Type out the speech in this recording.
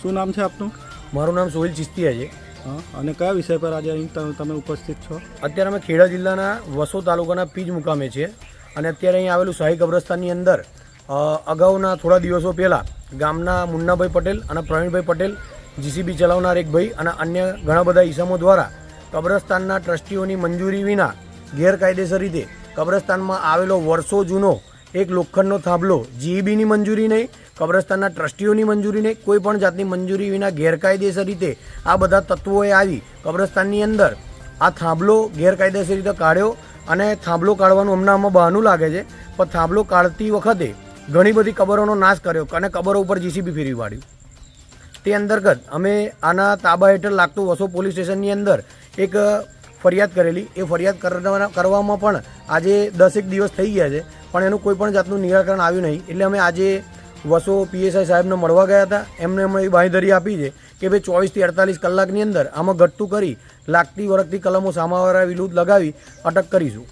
શું નામ છે આપનું? મારું નામ સોહિલ ચિસ્તિયા છે. હા, અને કયા વિષય પર આજે અહીં તમે ઉપસ્થિત છો? અત્યારે અમે ખેડા જિલ્લાના વસો તાલુકાના પીજ મુકામે છીએ અને અત્યારે અહીં આવેલું શાહી કબ્રસ્તાનની અંદર અગાઉના થોડા દિવસો પહેલાં ગામના મુન્નાભાઈ પટેલ અને પ્રવીણભાઈ પટેલ જીસીબી ચલાવનાર એક ભાઈ અને અન્ય ઘણા બધા ઈસમો દ્વારા કબ્રસ્તાનના ટ્રસ્ટીઓની મંજૂરી વિના ગેરકાયદેસર રીતે કબ્રસ્તાનમાં આવેલો વર્ષો જૂનો એક લોખંડનો થાંભલો જીઈબીની મંજૂરી નહીં, કબ્રસ્તાનના ટ્રસ્ટીઓની મંજૂરી નહીં, કોઈ પણ જાતની મંજૂરી વિના ગેરકાયદેસર રીતે આ બધા તત્વોએ આવી કબ્રસ્તાનની અંદર આ થાંભલો ગેરકાયદેસર રીતે કાઢ્યો અને થાંભલો કાઢવાનું હમણાં આમાં બહાનું લાગે છે, પણ થાંભલો કાઢતી વખતે ઘણી બધી કબરોનો નાશ કર્યો અને કબરો ઉપર જીસીબી ફેરવી પાડ્યું. તે અંતર્ગત અમે આના તાબા હેઠળ લાગતું વસો પોલીસ સ્ટેશનની અંદર એક ફરિયાદ કરેલી. એ ફરિયાદ કરવામાં પણ આજે 10 દિવસ થઈ ગયા છે, પણ એનું કોઈ પણ જાતનું નિરાકરણ આવ્યું નહીં. એટલે અમે આજે વસો પીએસઆઈ સાહેબને મળવા ગયા હતા. એમને અમે એ બાંયધરી આપી છે કે ભાઈ 24 થી 48 કલાકની અંદર આમાં ઘટતું કરી લાગતી વળગતી કલમો સામાવાળા વિરુદ્ધ લગાવી અટક કરીશું.